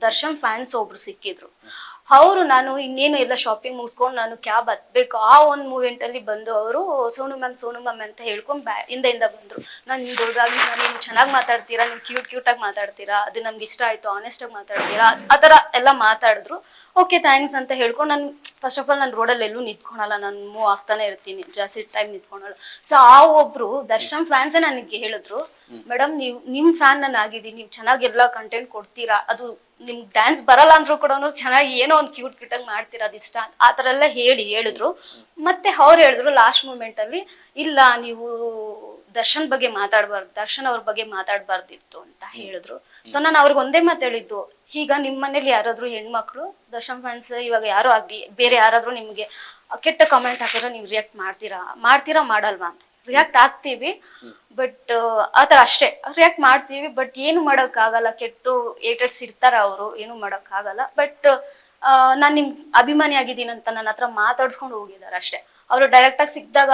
Darshan fans ಒಬ್ರು ಸಿಕ್ಕಿದ್ರು. ಅವರು ನಾನು ಇನ್ನೇನು ಎಲ್ಲ ಶಾಪಿಂಗ್ ಮುಗಿಸ್ಕೊಂಡು ನಾನು ಕ್ಯಾಬ್ ಹತ್ಬೇಕು ಆ ಒಂದು ಮೂಮೆಂಟ್ ಅಲ್ಲಿ ಬಂದು ಅವರು ಸೋನು ಮ್ಯಾಮ್ ಅಂತ ಹೇಳ್ಕೊಂಡು ಹಿಂದೆಯಿಂದ ಬಂದ್ರು. ನಾನು ದೊಡ್ಡದಾಗಿ ನೀವು ಚೆನ್ನಾಗಿ ಮಾತಾಡ್ತೀರಾ, ನೀವು ಕ್ಯೂಟ್ ಆಗಿ ಮಾತಾಡ್ತೀರಾ, ಅದು ನಮ್ಗೆ ಇಷ್ಟ ಆಯ್ತು, ಆನೆಸ್ಟ್ ಆಗಿ ಮಾತಾಡ್ತೀರಾ, ಆ ಥರ ಎಲ್ಲ ಮಾತಾಡಿದ್ರು. ಓಕೆ ಥ್ಯಾಂಕ್ಸ್ ಅಂತ ಹೇಳ್ಕೊಂಡು ನಾನು ಫಸ್ಟ್ ಆಫ್ ಆಲ್ ನಾನು ರೋಡಲ್ಲಿ ಎಲ್ಲೂ ನಿಂತ್ಕೊಳಲ್ಲ, ನಾನು ಮೂವ್ ಆಗ್ತಾನೆ ಇರ್ತೀನಿ, ಜಾಸ್ತಿ ಟೈಮ್ ನಿಂತ್ಕೊಳಲ್ಲ. ಸೊ ಆ ಒಬ್ರು ದರ್ಶನ್ ಫ್ಯಾನ್ಸೇ ನನಗೆ ಹೇಳಿದ್ರು, ಮೇಡಮ್ ನೀವು ನಿಮ್ ಫ್ಯಾನ್ ನಾನು ಆಗಿದ್ದೀನಿ, ನೀವು ಚೆನ್ನಾಗಿ ಎಲ್ಲ ಕಂಟೆಂಟ್ ಕೊಡ್ತೀರಾ, ಅದು ನಿಮ್ಗೆ ಡ್ಯಾನ್ಸ್ ಬರಲ್ಲ ಅಂದ್ರೂ ಕೂಡ ಚೆನ್ನಾಗಿ ಏನೋ ಒಂದು ಕ್ಯೂಟ್ ಆಗಿ ಮಾಡ್ತೀರಾ, ಅದು ಇಷ್ಟ ಆ ಥರ ಎಲ್ಲ ಹೇಳಿದ್ರು. ಮತ್ತೆ ಅವ್ರು ಹೇಳಿದ್ರು ಲಾಸ್ಟ್ ಮೂಮೆಂಟ್ ಅಲ್ಲಿ, ಇಲ್ಲ ನೀವು ದರ್ಶನ್ ಬಗ್ಗೆ ಮಾತಾಡ್ಬಾರ್ದು, ದರ್ಶನ್ ಅವ್ರ ಬಗ್ಗೆ ಮಾತಾಡ್ಬಾರ್ದಿತ್ತು ಅಂತ ಹೇಳಿದ್ರು. ಸೊ ನಾನು ಅವ್ರಿಗೆ ಒಂದೇ ಮಾತು ಹೇಳಿದ್ದು, ಈಗ ನಿಮ್ಮ ಮನೇಲಿ ಯಾರಾದ್ರೂ ಹೆಣ್ಮಕ್ಳು ದರ್ಶನ್ ಫ್ಯಾನ್ಸ್ ಇವಾಗ ಯಾರೋ ಆಗ್ಲಿ ಬೇರೆ ಯಾರಾದ್ರೂ ನಿಮ್ಗೆ ಕೆಟ್ಟ ಕಾಮೆಂಟ್ ಹಾಕಿದ್ರೆ ನೀವು ರಿಯಾಕ್ಟ್ ಮಾಡ್ತೀರಾ ಮಾಡಲ್ವಾ ಅಂತ. ರಿಯಾಕ್ಟ್ ಆಗ್ತೀವಿ, ಬಟ್ ಆತರ ಅಷ್ಟೇ, ರಿಯಾಕ್ಟ್ ಮಾಡ್ತೀವಿ, ಬಟ್ ಏನು ಮಾಡಕ್ ಆಗಲ್ಲ. ಕೆಟ್ಟು ಏಟರ್ಸ್ ಇರ್ತಾರ, ಅವರು ಏನು ಮಾಡಕ್ ಆಗಲ್ಲ. ಬಟ್ ನಾನ್ ನಿಮ್ ಅಭಿಮಾನಿ ಆಗಿದ್ದೀನಿ ಅಂತ ನನ್ನ ಹತ್ರ ಮಾತಾಡ್ಸ್ಕೊಂಡು ಹೋಗಿದಾರೆ ಅಷ್ಟೇ. ಅವರು ಡೈರೆಕ್ಟ್ ಆಗಿ ಸಿಕ್ಕಿದಾಗ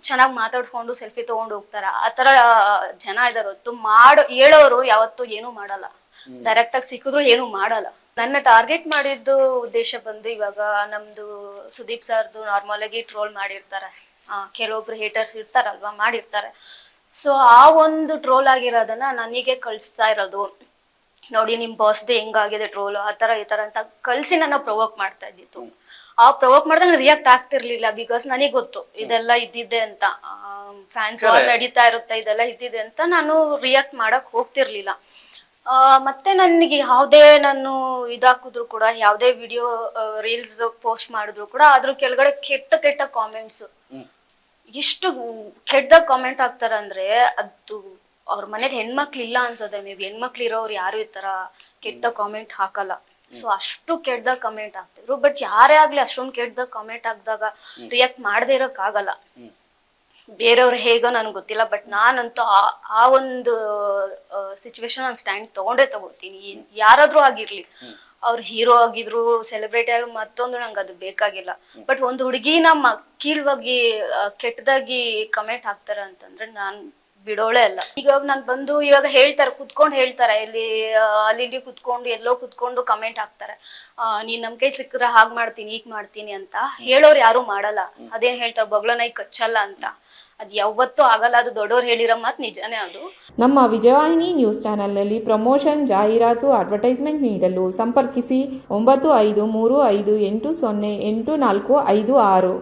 ಚೆನ್ನಾಗಿ ಮಾತಾಡ್ಸ್ಕೊಂಡು ಸೆಲ್ಫಿ ತಗೊಂಡು ಹೋಗ್ತಾರ, ಆತರ ಜನ ಇದಾರೆ ಹೊತ್ತು ಹೇಳೋರು ಯಾವತ್ತು ಏನು ಮಾಡಲ್ಲ, ಡೈರೆಕ್ಟ್ ಆಗಿ ಸಿಕ್ಕಿದ್ರು ಏನು ಮಾಡಲ್ಲ. ನನ್ನ ಟಾರ್ಗೆಟ್ ಮಾಡಿದ್ದು ಉದ್ದೇಶ ಬಂದು, ಇವಾಗ ನಮ್ದು ಸುದೀಪ್ ಸರ್ದು ನಾರ್ಮಲ್ ಆಗಿ ಟ್ರೋಲ್ ಮಾಡಿರ್ತಾರೆ, ಕೆಲವೊಬ್ರು ಹೇಟರ್ಸ್ ಇರ್ತಾರಲ್ವಾ, ಮಾಡಿರ್ತಾರೆ. ಸೊ ಆ ಒಂದು ಟ್ರೋಲ್ ಆಗಿರೋದನ್ನ ನನಗೆ ಕಳಿಸ್ತಾ ಇರೋದು, ನೋಡಿ ನಿಮ್ ಬಾಸ್ದು ಹೆಂಗಾಗಿದೆ ಟ್ರೋಲ್, ಆ ತರ ಈ ತರ ಅಂತ ಕಳ್ಸಿ ನನ್ನ ಪ್ರವೋಕ್ ಮಾಡ್ತಾ ಇದ್ದಿತ್ತು. ಆ ಪ್ರವೋಕ್ ಮಾಡಿದಾಗ ರಿಯಾಕ್ಟ್ ಆಗ್ತಿರ್ಲಿಲ್ಲ, ಬಿಕಾಸ್ ನನಗೆ ಗೊತ್ತು ಇದೆಲ್ಲ ಇದ್ದಿದ್ದೆ ಅಂತ, ಫ್ಯಾನ್ಸ್ ವಾರ್ ನಡೀತಾ ಇರುತ್ತೆ, ಇದೆಲ್ಲ ಇದ್ದಿದೆ ಅಂತ ನಾನು ರಿಯಾಕ್ಟ್ ಮಾಡಕ್ ಹೋಗ್ತಿರ್ಲಿಲ್ಲ. ಮತ್ತೆ ನನಗೆ ಯಾವುದೇ ನಾನು ಇದಾಕಿದ್ರು ಕೂಡ, ಯಾವುದೇ ವಿಡಿಯೋ ರೀಲ್ಸ್ ಪೋಸ್ಟ್ ಮಾಡಿದ್ರು ಕೂಡ ಅದ್ರ ಕೆಳಗಡೆ ಕೆಟ್ಟ ಕಾಮೆಂಟ್ಸ್, ಎಷ್ಟು ಕೆಟ್ಟದಾಗ ಕಾಮೆಂಟ್ ಹಾಕ್ತಾರ ಅಂದ್ರೆ, ಅದು ಅವ್ರ ಮನೇಲಿ ಹೆಣ್ಮಕ್ಳು ಇಲ್ಲ ಅನ್ಸತ್ತೆ, ಮೇ ಬಿ ಹೆಣ್ಮಕ್ಳು ಇರೋರು ಯಾರು ಈ ತರ ಕೆಟ್ಟ ಕಾಮೆಂಟ್ ಹಾಕಲ್ಲ. ಸೊ ಅಷ್ಟು ಕೆಟ್ಟದಾಗ ಕಮೆಂಟ್ ಹಾಕ್ತಿದ್ರು. ಬಟ್ ಯಾರೇ ಆಗ್ಲಿ ಅಷ್ಟೊಂದು ಕೆಟ್ಟದಾಗ ಕಾಮೆಂಟ್ ಹಾಕಿದಾಗ ರಿಯಾಕ್ಟ್ ಮಾಡದೇ ಇರಕ್ ಆಗಲ್ಲ. ಬೇರೆಯವ್ರು ಹೇಗೋ ನನ್ಗೆ ಗೊತ್ತಿಲ್ಲ, ಬಟ್ ನಾನಂತೂ ಆ ಒಂದು ಸಿಚುವೇಶನ್ ನಾನು ಸ್ಟ್ಯಾಂಡ್ ತಗೋತೀನಿ. ಯಾರಾದ್ರೂ ಆಗಿರ್ಲಿ, ಅವ್ರು ಹೀರೋ ಆಗಿದ್ರು, ಸೆಲೆಬ್ರಿಟಿ ಆಗಿದ್ರು, ಮತ್ತೊಂದು ನಂಗೆ ಅದು ಬೇಕಾಗಿಲ್ಲ. ಬಟ್ ಒಂದು ಹುಡುಗಿನ ಕೀಳ್ವಾಗಿ ಕೆಟ್ಟದಾಗಿ ಕಮೆಂಟ್ ಹಾಕ್ತಾರ ಅಂತಂದ್ರೆ ನಾನ್ ಬಿಡೋಳೆ ಅಲ್ಲ. ಈಗ ನಾನ್ ಬಂದು ಇವಾಗ ಕುತ್ಕೊಂಡು ಹೇಳ್ತಾರೆ, ಅಲ್ಲಿ ಕುತ್ಕೊಂಡು ಎಲ್ಲೋ ಕುತ್ಕೊಂಡು ಕಮೆಂಟ್ ಹಾಕ್ತಾರೆ, ನೀನ್ ನಮ್ ಕೈ ಸಿಕ್ಕರೆ ಹಾಗ್ ಮಾಡ್ತೀನಿ ಹೀಗ್ ಮಾಡ್ತೀನಿ ಅಂತ. ಹೇಳೋರು ಯಾರು ಮಾಡಲ್ಲ, ಅದೇನ್ ಹೇಳ್ತಾರೆ ಬೊಗ್ಲನೈ ಕಚ್ಚಲ್ಲ ಅಂತ. ಅದ್ ಯಾವತ್ತೂ ಆಗಲ್ಲ, ಅದು ದೊಡ್ಡೋರು ಹೇಳಿರೋ ಮಾತು ನಿಜಾನೇ. ಅದು ನಮ್ಮ ವಿಜಯವಾಹಿನಿ ನ್ಯೂಸ್ ಚಾನೆಲ್ನಲ್ಲಿ ಪ್ರಮೋಷನ್, ಜಾಹೀರಾತು, ಅಡ್ವರ್ಟೈಸ್ಮೆಂಟ್ ನೀಡಲು ಸಂಪರ್ಕಿಸಿ 9535808456.